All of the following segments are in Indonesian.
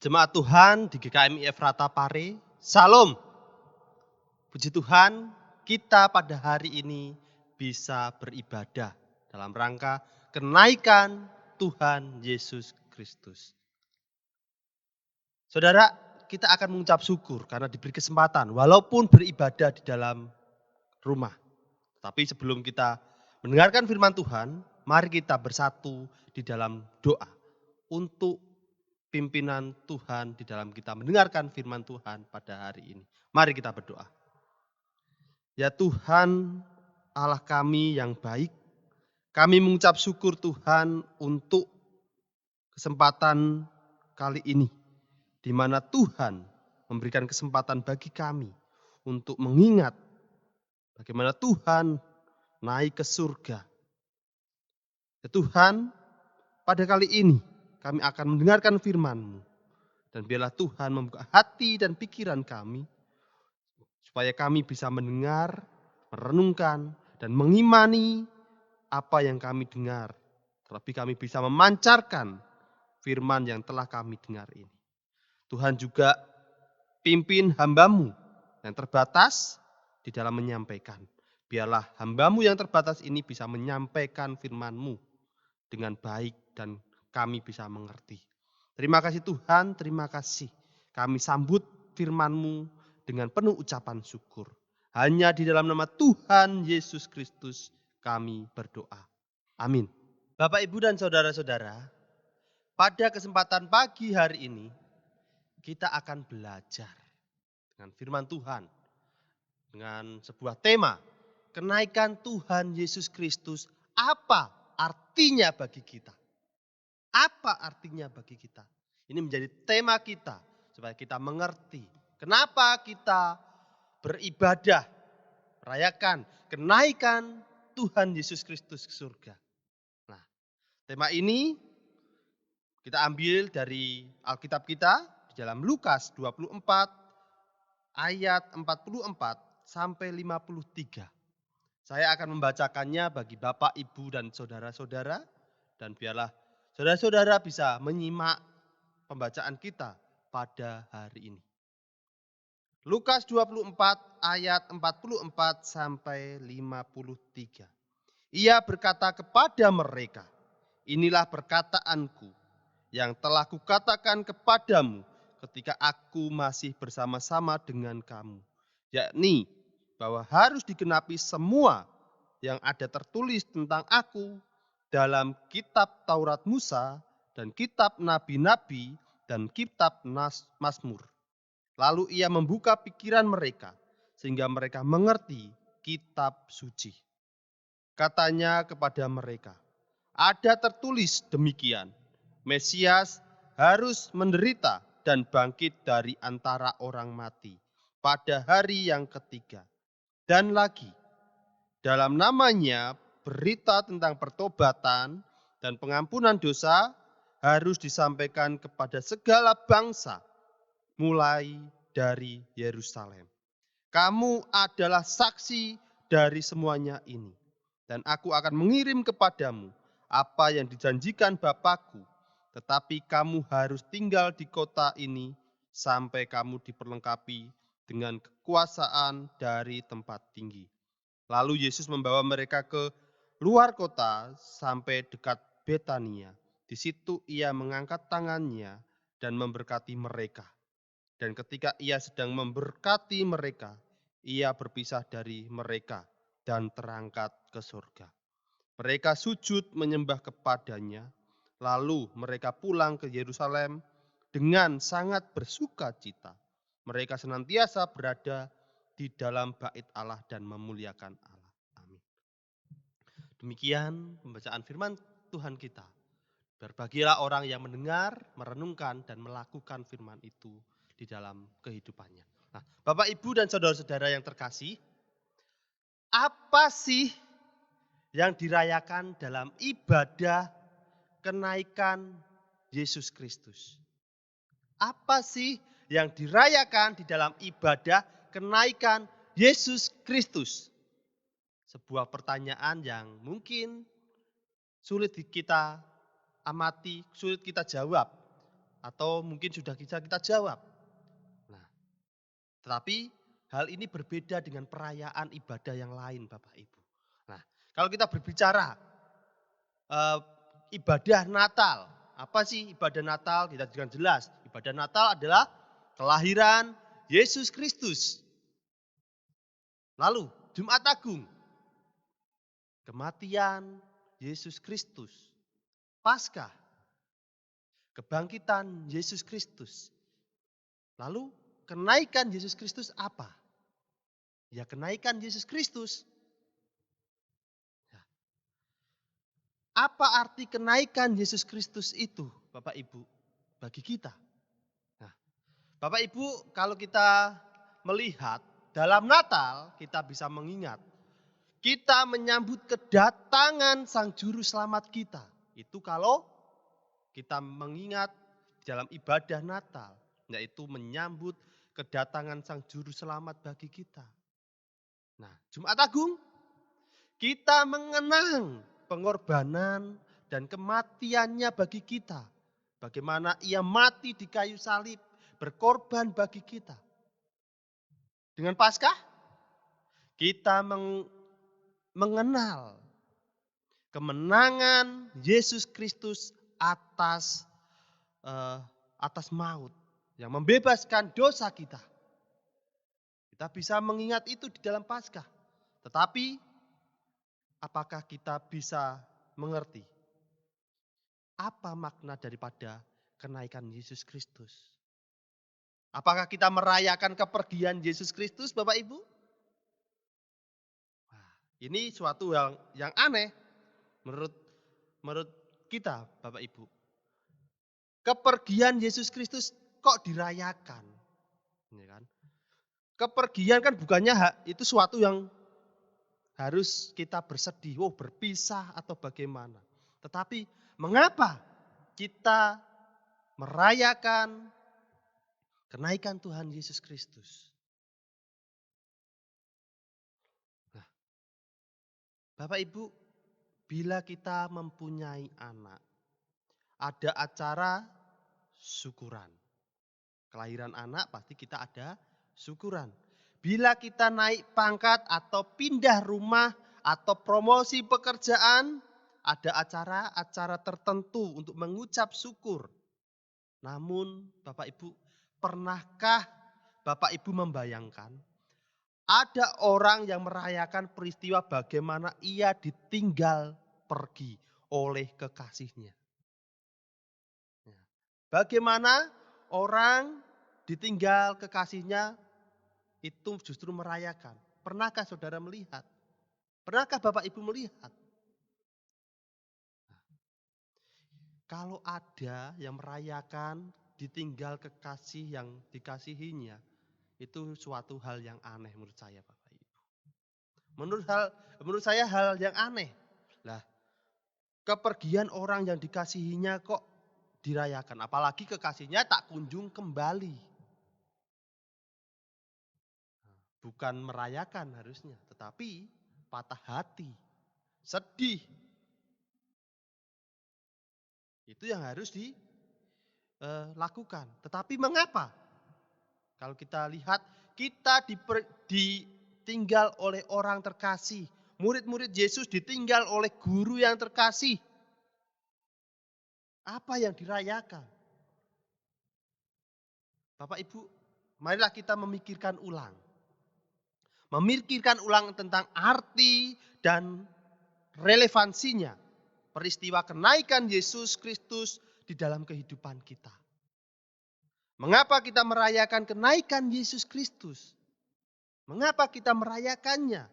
Jemaat Tuhan di GKMI Efrata Pare, Salam. Puji Tuhan, kita pada hari ini bisa beribadah dalam rangka kenaikan Tuhan Yesus Kristus. Saudara, kita akan mengucap syukur karena diberi kesempatan walaupun beribadah di dalam rumah. Tapi sebelum kita mendengarkan firman Tuhan, mari kita bersatu di dalam doa untuk pimpinan Tuhan di dalam kita mendengarkan firman Tuhan pada hari ini. Mari kita berdoa. Ya Tuhan, Allah kami yang baik, kami mengucap syukur Tuhan untuk kesempatan kali ini, di mana Tuhan memberikan kesempatan bagi kami untuk mengingat bagaimana Tuhan naik ke surga. Ya Tuhan, pada kali ini kami akan mendengarkan firman-Mu. Dan biarlah Tuhan membuka hati dan pikiran kami, supaya kami bisa mendengar, merenungkan, dan mengimani apa yang kami dengar. Terlebih kami bisa memancarkan firman yang telah kami dengar ini. Tuhan juga pimpin hamba-Mu yang terbatas di dalam menyampaikan. Biarlah hamba-Mu yang terbatas ini bisa menyampaikan firman-Mu dengan baik dan kami bisa mengerti. Terima kasih Tuhan, terima kasih. Kami sambut firman-Mu dengan penuh ucapan syukur. Hanya di dalam nama Tuhan Yesus Kristus kami berdoa. Amin. Bapak, Ibu, dan saudara-saudara, pada kesempatan pagi hari ini, kita akan belajar dengan firman Tuhan. Dengan sebuah tema, kenaikan Tuhan Yesus Kristus, apa artinya bagi kita? Apa artinya bagi kita? Ini menjadi tema kita supaya kita mengerti kenapa kita beribadah, merayakan kenaikan Tuhan Yesus Kristus ke surga. Nah, tema ini kita ambil dari Alkitab kita di dalam Lukas 24 ayat 44 sampai 53. Saya akan membacakannya bagi Bapak, Ibu, dan saudara-saudara, dan biarlah saudara-saudara bisa menyimak pembacaan kita pada hari ini. Lukas 24 ayat 44 sampai 53. Ia berkata kepada mereka, inilah perkataanku yang telah kukatakan kepadamu ketika aku masih bersama-sama dengan kamu. Yakni bahwa harus digenapi semua yang ada tertulis tentang aku dalam kitab Taurat Musa dan kitab Nabi-Nabi dan kitab Mazmur. Lalu ia membuka pikiran mereka sehingga mereka mengerti kitab suci. Katanya kepada mereka, ada tertulis demikian, Mesias harus menderita dan bangkit dari antara orang mati pada hari yang ketiga. Dan lagi, dalam namanya berita tentang pertobatan dan pengampunan dosa harus disampaikan kepada segala bangsa, mulai dari Yerusalem. Kamu adalah saksi dari semuanya ini. Dan aku akan mengirim kepadamu apa yang dijanjikan Bapakku. Tetapi kamu harus tinggal di kota ini sampai kamu diperlengkapi dengan kekuasaan dari tempat tinggi. Lalu Yesus membawa mereka ke luar kota sampai dekat Betania. Di situ ia mengangkat tangannya dan memberkati mereka. Dan ketika ia sedang memberkati mereka, ia berpisah dari mereka dan terangkat ke surga. Mereka sujud menyembah kepadanya, lalu mereka pulang ke Yerusalem dengan sangat bersuka cita. Mereka senantiasa berada di dalam bait Allah dan memuliakan Allah. Amin. Demikian pembacaan firman Tuhan kita. Berbahagialah orang yang mendengar, merenungkan, dan melakukan firman itu di dalam kehidupannya. Nah, Bapak, Ibu, dan saudara-saudara yang terkasih, apa sih yang dirayakan dalam ibadah kenaikan Yesus Kristus? Apa sih yang dirayakan di dalam ibadah kenaikan Yesus Kristus? Sebuah pertanyaan yang mungkin sulit kita amati, sulit kita jawab. atau mungkin sudah kita jawab. Nah, tetapi hal ini berbeda dengan perayaan ibadah yang lain Bapak Ibu. Nah, kalau kita berbicara eh, ibadah Natal, apa sih ibadah Natal? Kita jelaskan jelas. Ibadah Natal adalah kelahiran Yesus Kristus. Lalu Jumat Agung, kematian Yesus Kristus. Paskah, kebangkitan Yesus Kristus. Lalu kenaikan Yesus Kristus apa? Ya kenaikan Yesus Kristus. Ya. Apa arti kenaikan Yesus Kristus itu Bapak Ibu bagi kita? Nah, Bapak Ibu kalau kita melihat dalam Natal kita bisa mengingat. Kita menyambut kedatangan Sang Juru Selamat kita. Itu kalau kita mengingat dalam ibadah Natal. Yaitu menyambut kedatangan Sang Juru Selamat bagi kita. Nah, Jumat Agung kita mengenang pengorbanan dan kematiannya bagi kita. Bagaimana ia mati di kayu salib, berkorban bagi kita. Dengan Paskah, kita mengenal kemenangan Yesus Kristus atas maut yang membebaskan dosa kita. Kita bisa mengingat itu di dalam Paskah. Tetapi apakah kita bisa mengerti apa makna daripada kenaikan Yesus Kristus? Apakah kita merayakan kepergian Yesus Kristus, Bapak Ibu? Wah, ini suatu yang aneh menurut kita, Bapak Ibu. Kepergian Yesus Kristus kok dirayakan? Ya kan? Kepergian kan bukannya itu suatu yang harus kita bersedih, berpisah atau bagaimana. Tetapi mengapa kita merayakan kenaikan Tuhan Yesus Kristus? Nah, Bapak Ibu, bila kita mempunyai anak, ada acara syukuran. Kelahiran anak pasti kita ada syukuran. Bila kita naik pangkat atau pindah rumah atau promosi pekerjaan, ada acara-acara tertentu untuk mengucap syukur. Namun Bapak Ibu, pernahkah Bapak Ibu membayangkan ada orang yang merayakan peristiwa bagaimana ia ditinggal pergi oleh kekasihnya? Bagaimana orang ditinggal kekasihnya itu justru merayakan. Pernahkah saudara melihat? Pernahkah Bapak Ibu melihat? Kalau ada yang merayakan ditinggal kekasih yang dikasihinya, itu suatu hal yang aneh menurut saya Bapak Ibu. Menurut saya hal yang aneh. Lah, kepergian orang yang dikasihinya kok dirayakan, apalagi kekasihnya tak kunjung kembali. Bukan merayakan harusnya, tetapi patah hati, sedih. Itu yang harus dilakukan. Tetapi mengapa? Kalau kita lihat, kita ditinggal oleh orang terkasih. Murid-murid Yesus ditinggal oleh guru yang terkasih. Apa yang dirayakan? Bapak Ibu, marilah kita memikirkan ulang. Memikirkan ulang tentang arti dan relevansinya peristiwa kenaikan Yesus Kristus di dalam kehidupan kita. Mengapa kita merayakan kenaikan Yesus Kristus? Mengapa kita merayakannya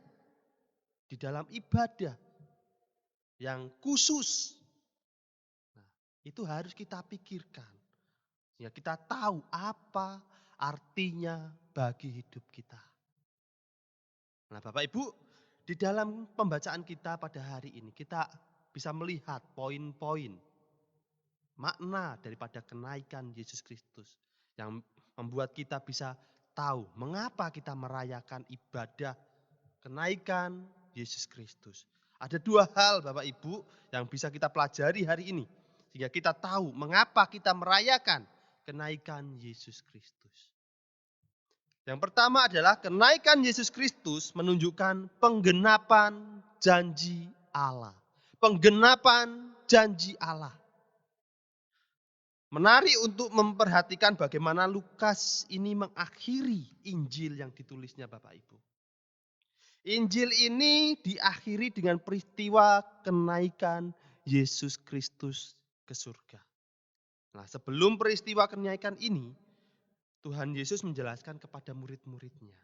di dalam ibadah yang khusus? Nah, itu harus kita pikirkan. Sehingga kita tahu apa artinya bagi hidup kita. Nah, Bapak Ibu, di dalam pembacaan kita pada hari ini kita bisa melihat poin-poin makna daripada kenaikan Yesus Kristus yang membuat kita bisa tahu mengapa kita merayakan ibadah kenaikan Yesus Kristus. Ada dua hal Bapak Ibu yang bisa kita pelajari hari ini sehingga kita tahu mengapa kita merayakan kenaikan Yesus Kristus. Yang pertama adalah kenaikan Yesus Kristus menunjukkan penggenapan janji Allah. Penggenapan janji Allah. Menarik untuk memperhatikan bagaimana Lukas ini mengakhiri Injil yang ditulisnya Bapak Ibu. Injil ini diakhiri dengan peristiwa kenaikan Yesus Kristus ke surga. Nah, sebelum peristiwa kenaikan ini, Tuhan Yesus menjelaskan kepada murid-muridnya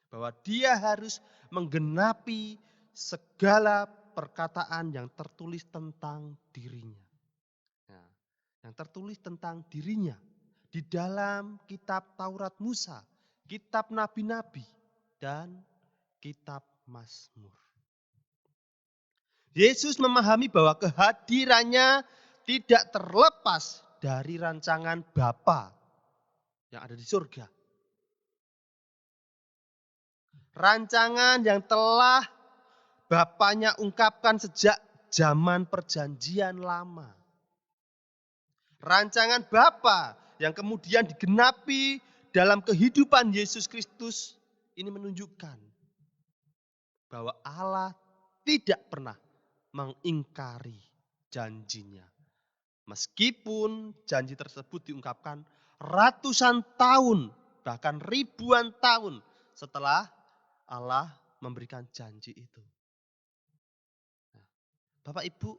bahwa dia harus menggenapi segala perkataan yang tertulis tentang dirinya. Nah, yang tertulis tentang dirinya di dalam kitab Taurat Musa, kitab Nabi-Nabi, dan kitab Mazmur. Yesus memahami bahwa kehadirannya tidak terlepas dari rancangan Bapa yang ada di surga. Rancangan yang telah Bapaknya ungkapkan sejak zaman perjanjian lama. Rancangan Bapa yang kemudian digenapi dalam kehidupan Yesus Kristus ini menunjukkan bahwa Allah tidak pernah mengingkari janjinya. Meskipun janji tersebut diungkapkan ratusan tahun, bahkan ribuan tahun setelah Allah memberikan janji itu. Bapak Ibu,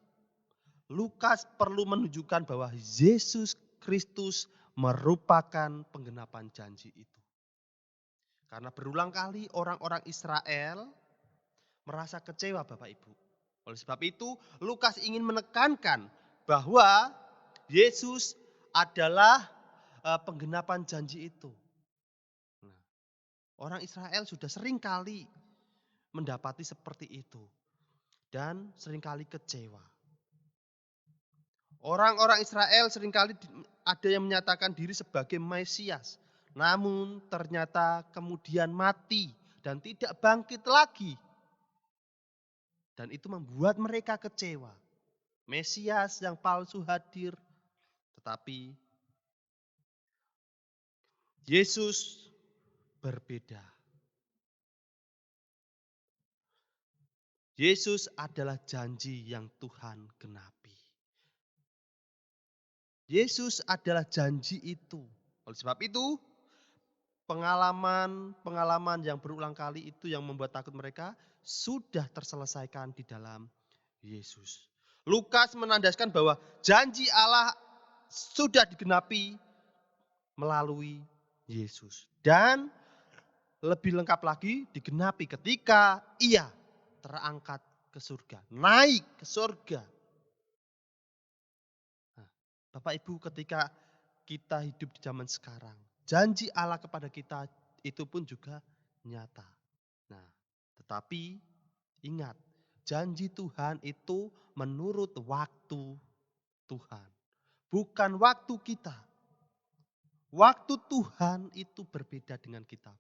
Lukas perlu menunjukkan bahwa Yesus Kristus merupakan penggenapan janji itu. Karena berulang kali orang-orang Israel merasa kecewa Bapak Ibu. Oleh sebab itu Lukas ingin menekankan bahwa Yesus adalah penggenapan janji itu. Nah, orang Israel sudah sering kali mendapati seperti itu. Dan seringkali kecewa. Orang-orang Israel seringkali ada yang menyatakan diri sebagai Mesias. Namun ternyata kemudian mati dan tidak bangkit lagi. Dan itu membuat mereka kecewa. Mesias yang palsu hadir. Tetapi Yesus berbeda. Yesus adalah janji yang Tuhan genapi. Yesus adalah janji itu. Oleh sebab itu, pengalaman yang berulang kali itu yang membuat takut mereka sudah terselesaikan di dalam Yesus. Lukas menandaskan bahwa janji Allah sudah digenapi melalui Yesus. Dan lebih lengkap lagi digenapi ketika Ia terangkat ke surga, naik ke surga. Nah, Bapak Ibu, ketika kita hidup di zaman sekarang, janji Allah kepada kita itu pun juga nyata. Nah, tetapi ingat, janji Tuhan itu menurut waktu Tuhan, bukan waktu kita. Waktu Tuhan itu berbeda dengan kita.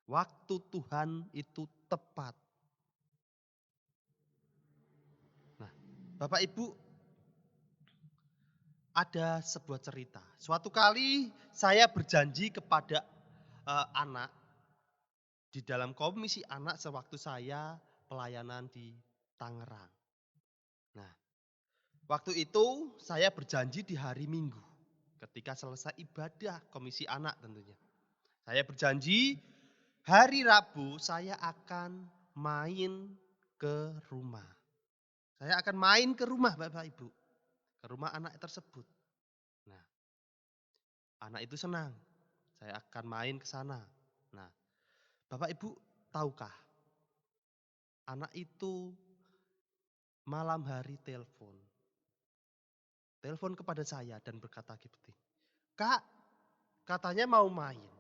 Waktu Tuhan itu tepat. Nah, Bapak Ibu, ada sebuah cerita. Suatu kali saya berjanji kepada anak di dalam komisi anak sewaktu saya pelayanan di Tangerang. Nah, waktu itu saya berjanji di hari Minggu ketika selesai ibadah komisi anak tentunya. Saya berjanji hari Rabu saya akan main ke rumah. Saya akan main ke rumah Bapak Ibu. Ke rumah anak tersebut. Nah, anak itu senang. Saya akan main ke sana. Nah, Bapak Ibu tahukah? Anak itu malam hari telepon. Telepon kepada saya dan berkata begini. Kak, katanya mau main.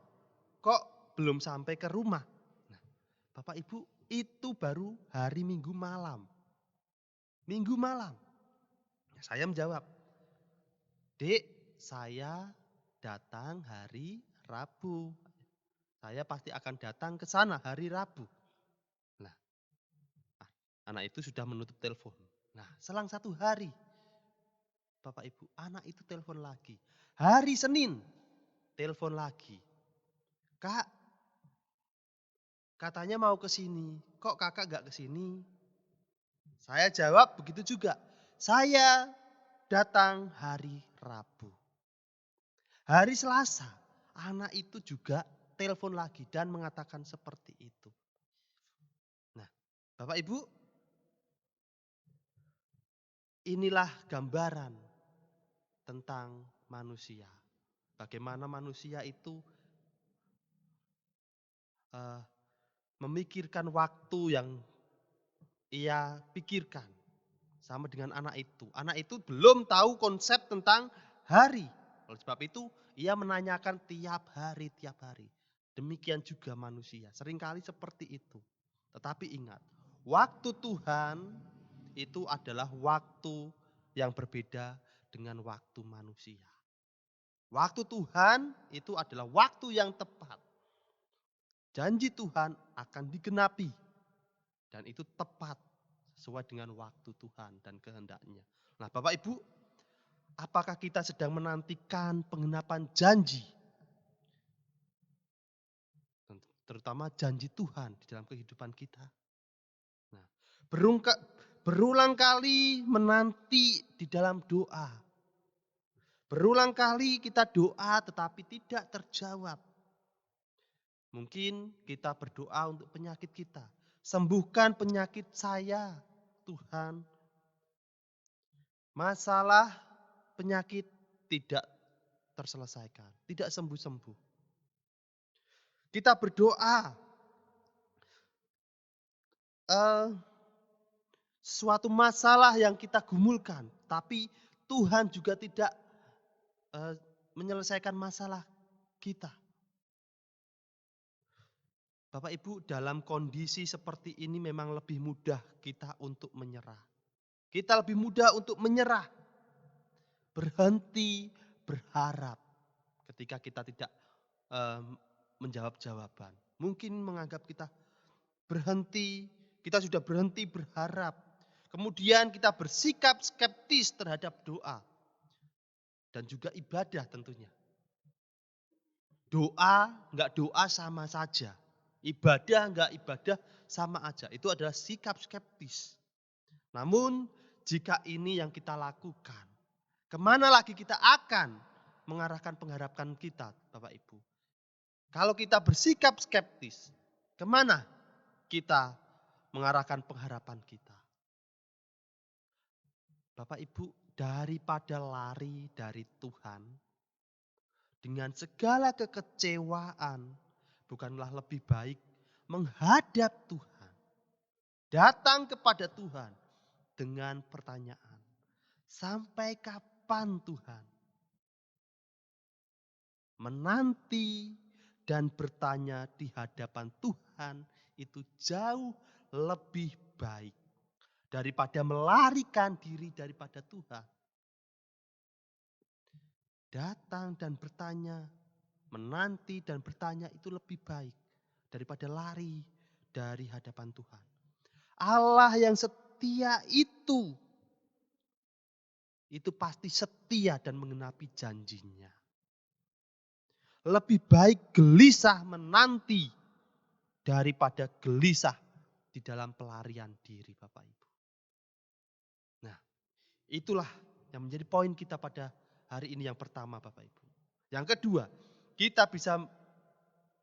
Kok belum sampai ke rumah? Nah, Bapak Ibu, itu baru hari Minggu malam. Minggu malam. Saya menjawab, Dek, saya datang hari Rabu. Saya pasti akan datang ke sana hari Rabu. Nah, anak itu sudah menutup telepon. Nah, selang 1 hari, Bapak Ibu, anak itu telepon lagi. Hari Senin, telepon lagi. Kak, katanya mau ke sini. Kok kakak gak ke sini? Saya jawab begitu juga. Saya datang hari Rabu. Hari Selasa, anak itu juga telepon lagi dan mengatakan seperti itu. Nah, Bapak Ibu, inilah gambaran tentang manusia. Bagaimana manusia itu eh, memikirkan waktu yang ia pikirkan. Sama dengan anak itu. Anak itu belum tahu konsep tentang hari. Oleh sebab itu, ia menanyakan tiap hari, tiap hari. Demikian juga manusia. Seringkali seperti itu. Tetapi ingat, waktu Tuhan itu adalah waktu yang berbeda dengan waktu manusia. Waktu Tuhan itu adalah waktu yang tepat. Janji Tuhan akan digenapi. Dan itu tepat sesuai dengan waktu Tuhan dan kehendaknya. Nah, Bapak Ibu, apakah kita sedang menantikan penggenapan janji? Terutama janji Tuhan di dalam kehidupan kita. Nah, berulang kali menanti di dalam doa. Berulang kali kita doa tetapi tidak terjawab. Mungkin kita berdoa untuk penyakit kita. Sembuhkan penyakit saya, Tuhan. Masalah penyakit tidak terselesaikan, tidak sembuh-sembuh. Kita berdoa, suatu masalah yang kita gumulkan, tapi Tuhan juga tidak menyelesaikan masalah kita. Bapak Ibu, dalam kondisi seperti ini memang lebih mudah kita untuk menyerah. Kita lebih mudah untuk menyerah, berhenti berharap ketika kita tidak menjawab jawaban. Mungkin menganggap kita sudah berhenti berharap. Kemudian kita bersikap skeptis terhadap doa. Dan juga ibadah tentunya. Doa, enggak doa sama saja. Ibadah, enggak ibadah sama aja. Itu adalah sikap skeptis. Namun jika ini yang kita lakukan, kemana lagi kita akan mengarahkan pengharapan kita, Bapak Ibu? Kalau kita bersikap skeptis, kemana kita mengarahkan pengharapan kita? Bapak Ibu, daripada lari dari Tuhan, dengan segala kekecewaan, bukanlah lebih baik menghadap Tuhan, datang kepada Tuhan dengan pertanyaan, sampai kapan Tuhan? Menanti dan bertanya di hadapan Tuhan itu jauh lebih baik daripada melarikan diri daripada Tuhan. Datang dan bertanya, menanti dan bertanya itu lebih baik daripada lari dari hadapan Tuhan. Allah yang setia itu pasti setia dan mengenapi janjinya. Lebih baik gelisah menanti daripada gelisah di dalam pelarian diri, Bapak Ibu. Nah, itulah yang menjadi poin kita pada hari ini yang pertama, Bapak Ibu. Yang kedua, kita bisa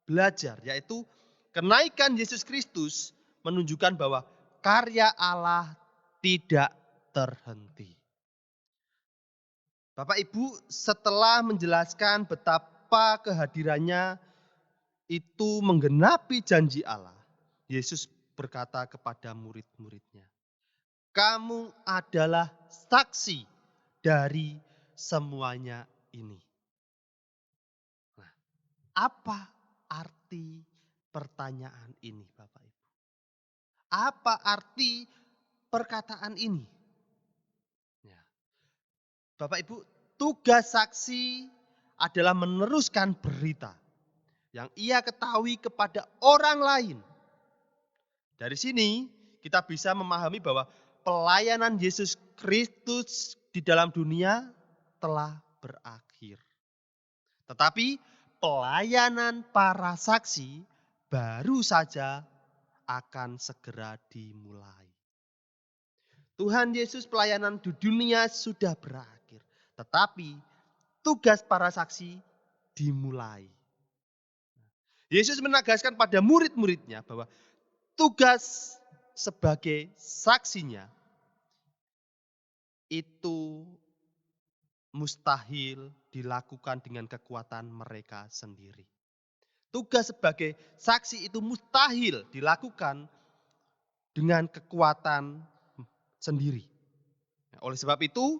belajar, yaitu kenaikan Yesus Kristus menunjukkan bahwa karya Allah tidak terhenti. Bapak Ibu, setelah menjelaskan betapa kehadirannya itu menggenapi janji Allah, Yesus berkata kepada murid-muridnya, "Kamu adalah saksi dari semuanya ini." Nah, apa arti pertanyaan ini, Bapak Ibu? Apa arti perkataan ini? Ya. Bapak Ibu, tugas saksi adalah meneruskan berita yang ia ketahui kepada orang lain. Dari sini kita bisa memahami bahwa pelayanan Yesus Kristus di dalam dunia telah berakhir. Tetapi pelayanan para saksi baru saja akan segera dimulai. Tuhan Yesus pelayanan di dunia sudah berakhir. Tetapi tugas para saksi dimulai. Yesus menegaskan pada murid-muridnya bahwa tugas sebagai saksinya itu mustahil dilakukan dengan kekuatan mereka sendiri. Tugas sebagai saksi itu mustahil dilakukan dengan kekuatan sendiri. Oleh sebab itu,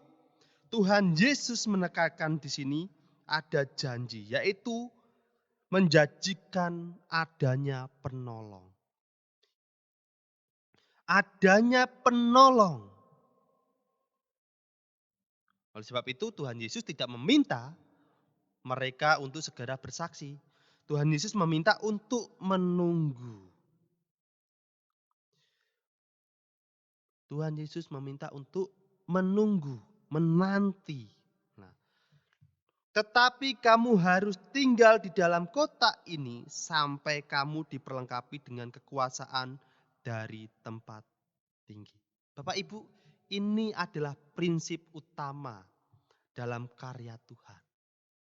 Tuhan Yesus menekankan di sini ada janji, yaitu menjanjikan adanya penolong. Adanya penolong. Oleh sebab itu, Tuhan Yesus tidak meminta mereka untuk segera bersaksi. Tuhan Yesus meminta untuk menunggu. Tuhan Yesus meminta untuk menunggu, menanti. Nah, tetapi kamu harus tinggal di dalam kota ini sampai kamu diperlengkapi dengan kekuasaan dari tempat tinggi. Bapak Ibu, ini adalah prinsip utama dalam karya Tuhan.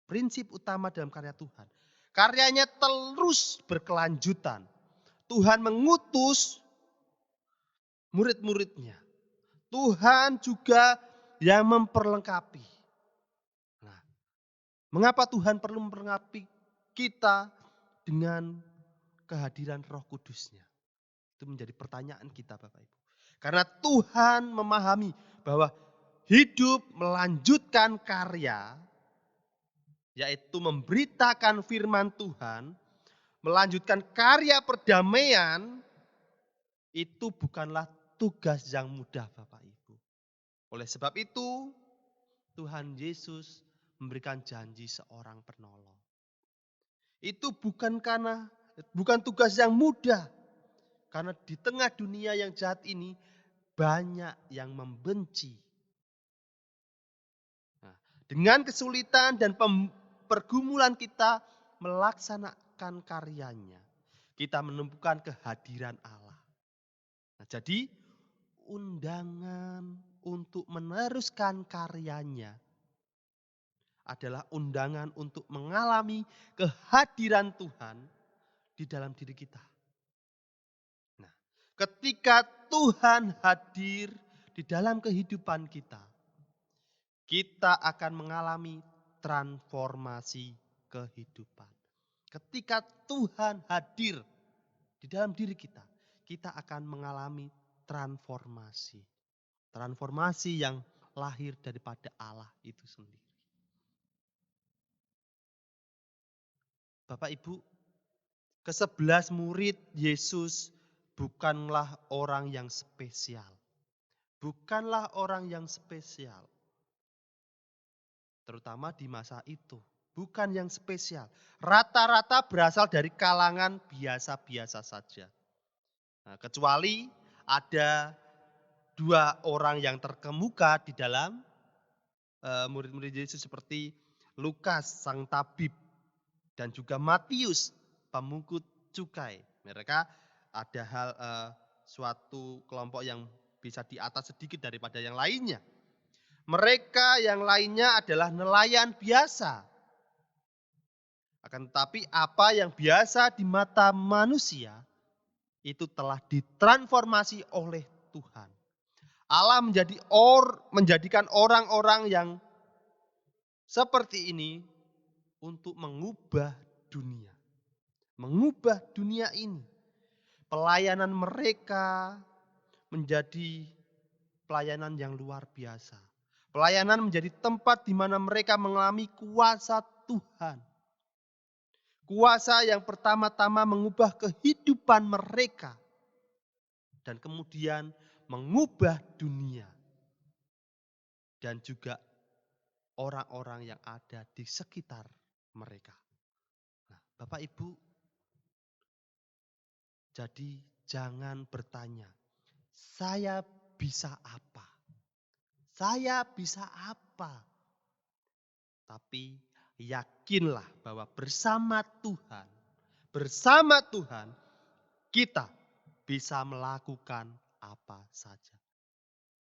Prinsip utama dalam karya Tuhan. Karyanya terus berkelanjutan. Tuhan mengutus murid-muridnya. Tuhan juga yang memperlengkapi. Nah, mengapa Tuhan perlu memperlengkapi kita dengan kehadiran Roh Kudus-Nya? Itu menjadi pertanyaan kita, Bapak Ibu. Karena Tuhan memahami bahwa hidup melanjutkan karya, yaitu memberitakan firman Tuhan, melanjutkan karya perdamaian, itu bukanlah tugas yang mudah, Bapak Ibu. Oleh sebab itu, Tuhan Yesus memberikan janji seorang penolong. Itu bukan tugas yang mudah. Karena di tengah dunia yang jahat ini, banyak yang membenci. Nah, dengan kesulitan dan pergumulan kita melaksanakan karyanya, kita menemukan kehadiran Allah. Nah, jadi undangan untuk meneruskan karyanya adalah undangan untuk mengalami kehadiran Tuhan di dalam diri kita. Nah, ketika Tuhan hadir di dalam kehidupan kita, kita akan mengalami transformasi kehidupan. Ketika Tuhan hadir di dalam diri kita, kita akan mengalami transformasi. Transformasi yang lahir daripada Allah itu sendiri. Bapak Ibu, ke-11 murid Yesus bukanlah orang yang spesial. Bukanlah orang yang spesial. Terutama di masa itu. Bukan yang spesial. Rata-rata berasal dari kalangan biasa-biasa saja. Nah, kecuali ada 2 orang yang terkemuka di dalam murid-murid Yesus seperti Lukas sang tabib dan juga Matius pemungut cukai. Mereka ada suatu kelompok yang bisa di atas sedikit daripada yang lainnya. Mereka yang lainnya adalah nelayan biasa. Akan tetapi apa yang biasa di mata manusia itu telah ditransformasi oleh Tuhan. Allah menjadikan orang-orang yang seperti ini untuk mengubah dunia. Mengubah dunia ini. Pelayanan mereka menjadi pelayanan yang luar biasa. Pelayanan menjadi tempat di mana mereka mengalami kuasa Tuhan. Kuasa yang pertama-tama mengubah kehidupan mereka. Dan kemudian mengubah dunia. Dan juga orang-orang yang ada di sekitar mereka. Nah, Bapak Ibu, jadi jangan bertanya, saya bisa apa? Saya bisa apa? Tapi yakinlah bahwa bersama Tuhan kita bisa melakukan apa saja.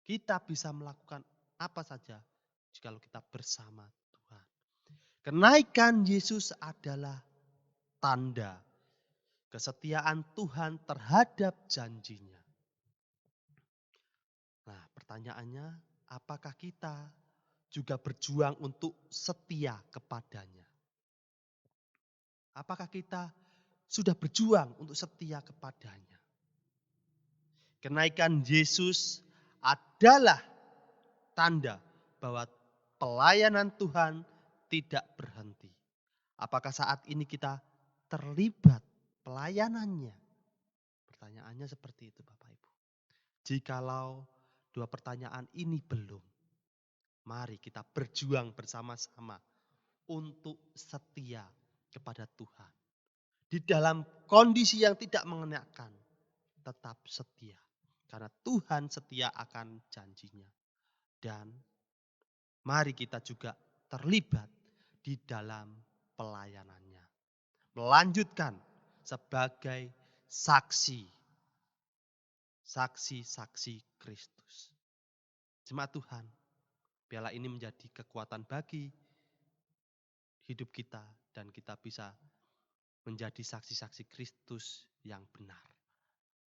Kita bisa melakukan apa saja jika kita bersama Tuhan. Kenaikan Yesus adalah tanda kesetiaan Tuhan terhadap janjinya. Nah, pertanyaannya, apakah kita juga berjuang untuk setia kepadanya? Apakah kita sudah berjuang untuk setia kepadanya? Kenaikan Yesus adalah tanda bahwa pelayanan Tuhan tidak berhenti. Apakah saat ini kita terlibat pelayanannya? Pertanyaannya seperti itu Bapak Ibu. Jikalau dua pertanyaan ini belum, mari kita berjuang bersama-sama untuk setia kepada Tuhan. Di dalam kondisi yang tidak mengenakan, tetap setia. Karena Tuhan setia akan janjinya. Dan mari kita juga terlibat di dalam pelayanannya. Melanjutkan sebagai saksi Kristus. Jemaat Tuhan, biarlah ini menjadi kekuatan bagi hidup kita dan kita bisa menjadi saksi-saksi Kristus yang benar.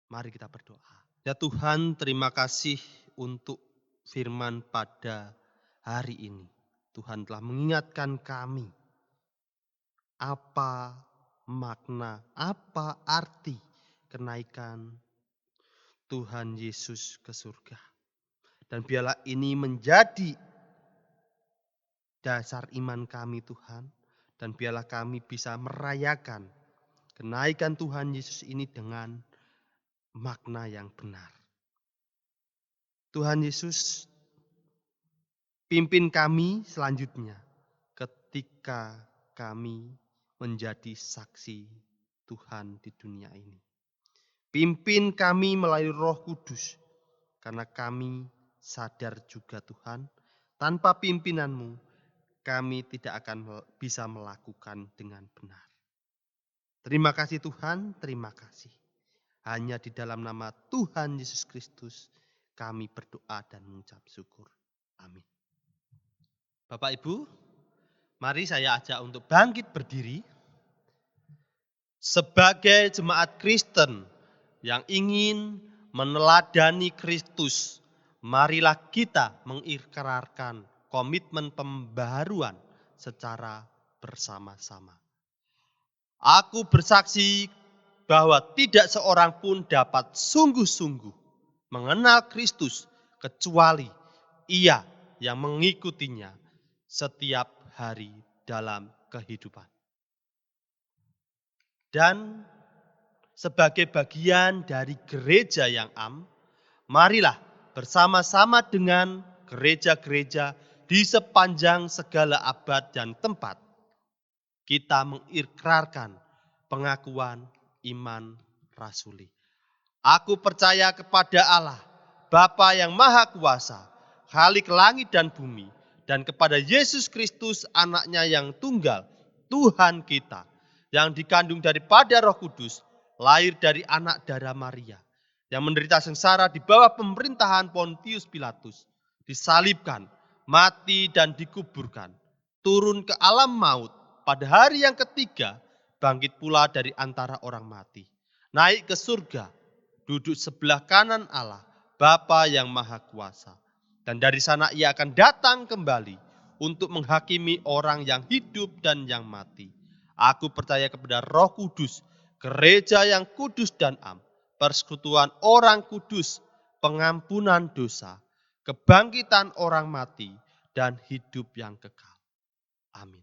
Mari kita berdoa. Ya Tuhan, terima kasih untuk firman pada hari ini. Tuhan telah mengingatkan kami apa makna, apa arti kenaikan Tuhan Yesus ke surga. Dan biarlah ini menjadi dasar iman kami Tuhan. Dan biarlah kami bisa merayakan kenaikan Tuhan Yesus ini dengan makna yang benar. Tuhan Yesus, pimpin kami selanjutnya ketika kami menjadi saksi Tuhan di dunia ini. Pimpin kami melalui Roh Kudus, karena kami sadar juga Tuhan, tanpa pimpinan-Mu kami tidak akan bisa melakukan dengan benar. Terima kasih Tuhan, terima kasih. Hanya di dalam nama Tuhan Yesus Kristus kami berdoa dan mengucap syukur. Amin. Bapak Ibu, mari saya ajak untuk bangkit berdiri. Sebagai jemaat Kristen yang ingin meneladani Kristus, marilah kita mengikrarkan komitmen pembaharuan secara bersama-sama. Aku bersaksi bahwa tidak seorang pun dapat sungguh-sungguh mengenal Kristus kecuali ia yang mengikutinya setiap hari dalam kehidupan. Dan sebagai bagian dari gereja yang marilah bersama-sama dengan gereja-gereja di sepanjang segala abad dan tempat, kita mengikrarkan pengakuan iman rasuli. Aku percaya kepada Allah, Bapa yang Maha Kuasa, Khalik langit dan bumi, dan kepada Yesus Kristus anaknya yang tunggal, Tuhan kita, yang dikandung daripada Roh Kudus, lahir dari anak darah Maria, yang menderita sengsara di bawah pemerintahan Pontius Pilatus, disalibkan, mati dan dikuburkan, turun ke alam maut, pada hari yang ketiga bangkit pula dari antara orang mati, naik ke surga, duduk sebelah kanan Allah, Bapa yang Maha Kuasa. Dan dari sana ia akan datang kembali untuk menghakimi orang yang hidup dan yang mati. Aku percaya kepada Roh Kudus, gereja yang kudus dan persekutuan orang kudus, pengampunan dosa, kebangkitan orang mati, dan hidup yang kekal. Amin.